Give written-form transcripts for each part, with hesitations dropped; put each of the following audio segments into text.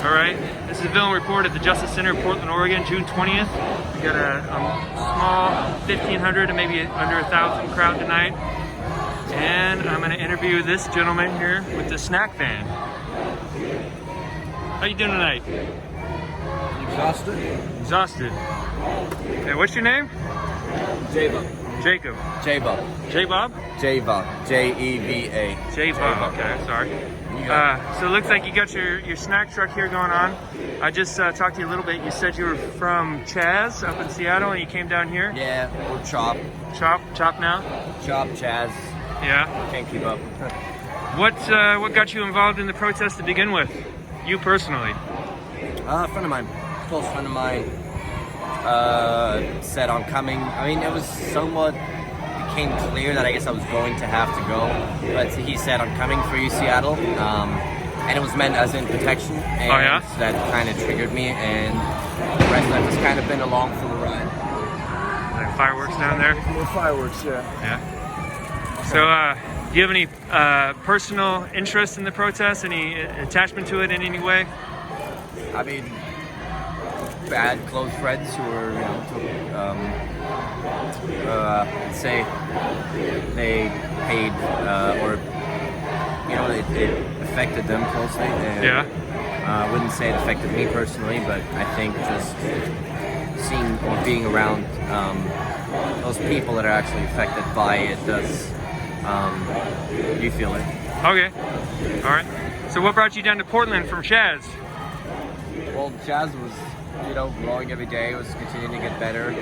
All right, this is a film report at the Justice Center, Portland, Oregon, June 20th. We got a small 1,500 to maybe under 1,000 crowd tonight. And I'm gonna interview this gentleman here with the snack van. How you doing tonight? Exhausted. Exhausted. And what's your name? Jeva. Jacob. Jeva. J-Bob? Jeva. J-E-V-A. J-Bob, okay, sorry. So it looks like you got your snack truck here going on. I just talked to you a little bit. You said you were from Chaz up in Seattle and you came down here? Yeah, or Chop. Chop now? Chop, Chaz. Yeah. Can't keep up. What got you involved in the protest to begin with? You personally? A friend of mine, close friend of mine, said I'm coming. I mean, it was somewhat became clear that I guess I was going to have to go, but he said I'm coming for you, Seattle, and it was meant as in protection. And oh yeah. That kind of triggered me, and the rest of it has kind of been along for the ride. Like fireworks down there? More fireworks, yeah. Yeah. So, do you have any personal interest in the protest? Any attachment to it in any way? I mean, bad close friends who were, say they paid or it affected them closely. And, yeah. I wouldn't say it affected me personally, but I think just seeing or being around those people that are actually affected by it does. You feel it. Okay. All right. So what brought you down to Portland from Chaz? Well, Chaz was, growing every day. It was continuing to get better.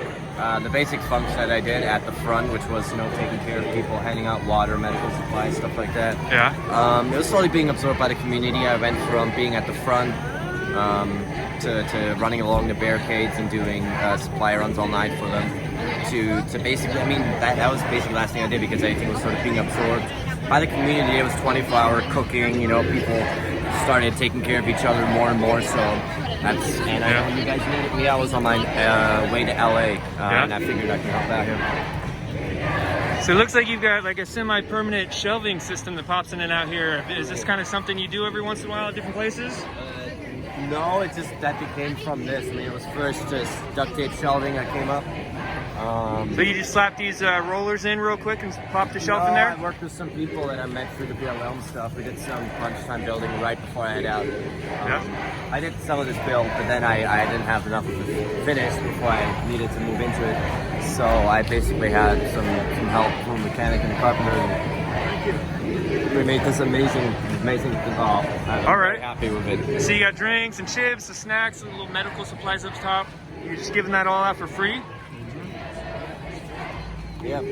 The basic function that I did at the front, which was, taking care of people, handing out water, medical supplies, stuff like that. Yeah. It was slowly being absorbed by the community. I went from being at the front to running along the barricades and doing supply runs all night for them. To basically, that was basically the last thing I did because everything was sort of being absorbed by the community. It was 24-hour cooking, people started taking care of each other more and more, so that's, and I know you guys needed me. I was on my way to LA, and I figured I could help out here. So it looks like you've got like a semi-permanent shelving system that pops in and out here. Is this kind of something you do every once in a while at different places? No, it just, that became from this. It was first just duct tape shelving that came up. So you just slap these rollers in real quick and pop the shelf in there? I worked with some people that I met through the BLM stuff. We did some lunchtime building right before I head out. I did some of this build, but then I didn't have enough of it finished before I needed to move into it. So I basically had some help from a mechanic and a carpenter. And we made this amazing I'm very happy with it. So you got drinks and chips, the snacks, and little medical supplies up top. You're just giving that all out for free? Yeah.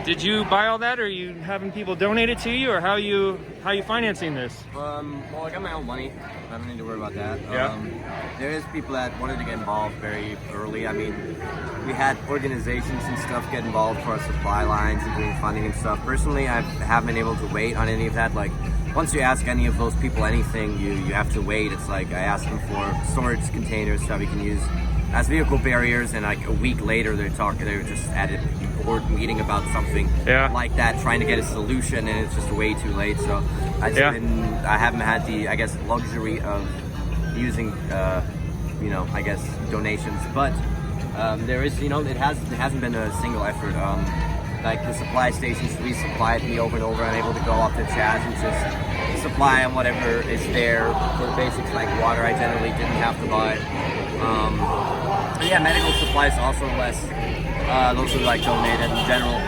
Did you buy all that, or are you having people donate it to you, or how you financing this? Well, I got my own money. I don't need to worry about that. Yeah. There is people that wanted to get involved very early. We had organizations and stuff get involved for our supply lines and doing funding and stuff. Personally, I haven't been able to wait on any of that. Like, once you ask any of those people anything, you have to wait. It's like I asked them for storage containers that we can use as vehicle barriers, and like a week later they were just at a board meeting about something like that, trying to get a solution, and it's just way too late. So I haven't had the luxury of using donations, but there is it hasn't been a single effort. Like the supply stations resupplied me over and over. I'm able to go up to Chaz and just supply on whatever is there for the basics like water. I generally didn't have to buy. Medical supplies also less. Those are like donated in general.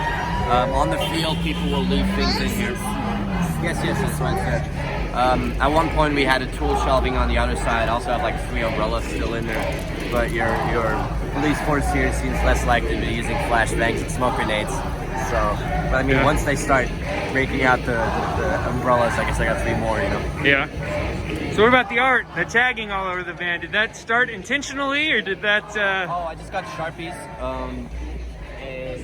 On the field, people will leave things in here. Yes, that's what I said. At one point, we had a tool shelving on the other side. I also have like 3 umbrellas still in there. But your police force here seems less likely to be using flashbangs and smoke grenades. So, but once they start breaking out the umbrellas, I guess I got 3 more. Yeah. So what about the art, the tagging all over the van? Did that start intentionally, or did that... Oh, I just got Sharpies.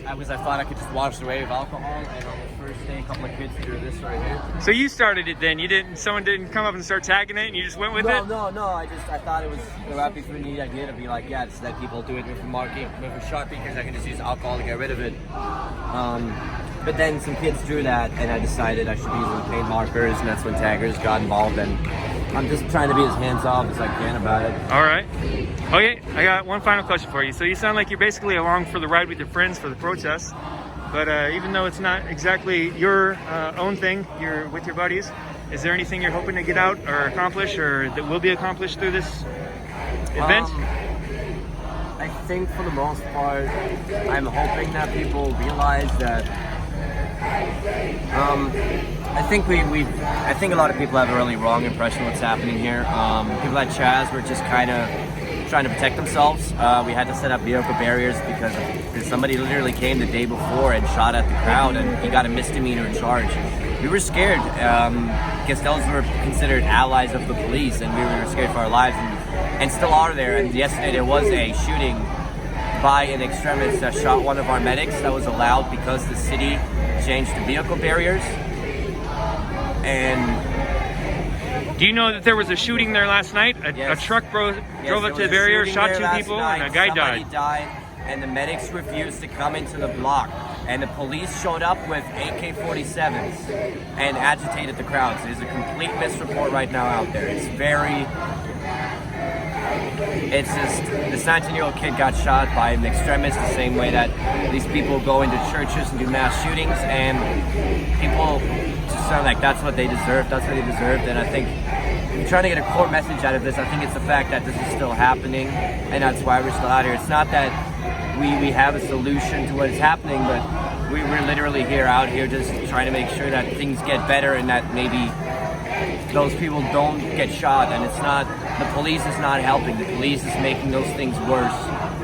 I thought I could just wash away with alcohol, and on the first day, a couple of kids drew this right here. So you started it then? Someone didn't come up and start tagging it, and you just went with it? No. I thought it was a rather neat idea to be like, just let people do it with a Sharpie, because I can just use alcohol to get rid of it. But then some kids drew that, and I decided I should be using paint markers, and that's when taggers got involved, and I'm just trying to be as hands-off as I can about it. All right. Okay, I got one final question for you. So you sound like you're basically along for the ride with your friends for the protest, but even though it's not exactly your own thing, you're with your buddies, is there anything you're hoping to get out or accomplish, or that will be accomplished through this event? I think for the most part, I'm hoping that people realize that I think I think a lot of people have a really wrong impression of what's happening here. People at Chaz were just kind of trying to protect themselves. We had to set up vehicle barriers because somebody literally came the day before and shot at the crowd, and he got a misdemeanor charge. We were scared. Castells were considered allies of the police, and we were scared for our lives, and still are there. And yesterday there was a shooting by an extremist that shot one of our medics. That was allowed because the city changed the vehicle barriers. And do you know that there was a shooting there last night? A truck drove up to the barrier, shot 2 people, and a guy died. Somebody died, and the medics refused to come into the block. And the police showed up with AK-47s and agitated the crowds. There's a complete misreport right now out there. It's just, this 19-year-old kid got shot by an extremist the same way that these people go into churches and do mass shootings, and people just sound like that's what they deserve, and I think I'm trying to get a core message out of this. I think it's the fact that this is still happening, and that's why we're still out here. It's not that we have a solution to what is happening, but we're literally out here just trying to make sure that things get better and that maybe those people don't get shot. And it's not, the police is not helping. The police is making those things worse.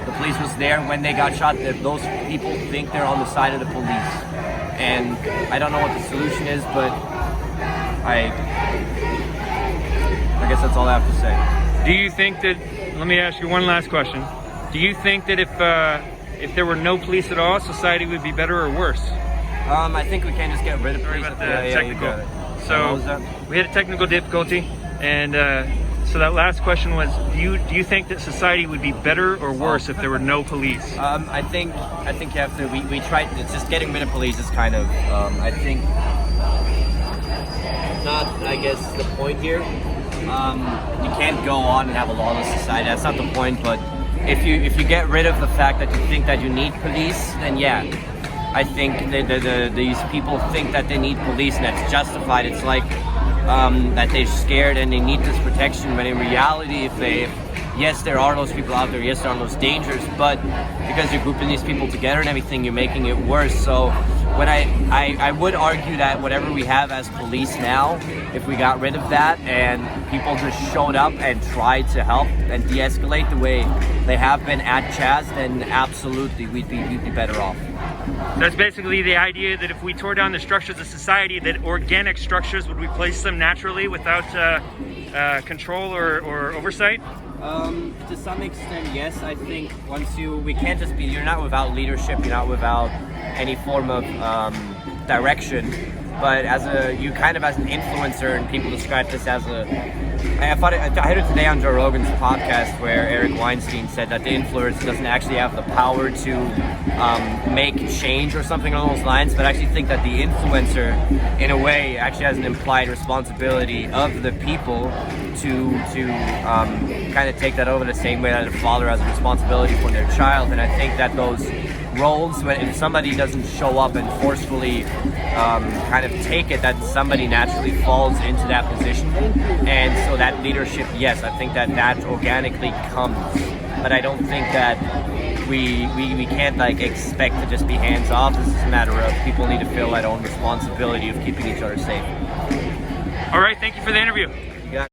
The police was there when they got shot. Those people think they're on the side of the police. And I don't know what the solution is, but I guess that's all I have to say. Do you think that, let me ask you one last question. Do you think that if there were no police at all, society would be better or worse? I think we can just get rid of police. Sorry about the technical. So we had a technical difficulty, and so that last question was: Do you think that society would be better or worse if there were no police? I think you have to. We tried. It's just getting rid of police is kind of. I think not. I guess the point here. You can't go on and have a lawless society. That's not the point, but. If you get rid of the fact that you think that you need police, then yeah, I think these people think that they need police and that's justified. It's like that they're scared and they need this protection, when in reality, yes, there are those people out there, yes, there are those dangers, but because you're grouping these people together and everything, you're making it worse. So when I would argue that whatever we have as police now, if we got rid of that and people just showed up and tried to help and de-escalate the way they have been at Chaz, then absolutely we'd be better off. That's basically the idea that if we tore down the structures of society, that organic structures would replace them naturally without control or oversight? To some extent, yes. I think we can't just be, you're not without leadership, you're not without any form of direction, but you kind of as an influencer, and people describe this as I heard it today on Joe Rogan's podcast where Eric Weinstein said that the influencer doesn't actually have the power to make change or something along those lines, but I actually think that the influencer, in a way, actually has an implied responsibility of the people to kind of take that over the same way that a father has a responsibility for their child. And I think that those roles, if somebody doesn't show up and forcefully kind of take it, that somebody naturally falls into that position. And so that leadership, yes, I think that organically comes, but I don't think that we can't expect to just be hands off. This is a matter of people need to feel that own responsibility of keeping each other safe. All right, thank you for the interview.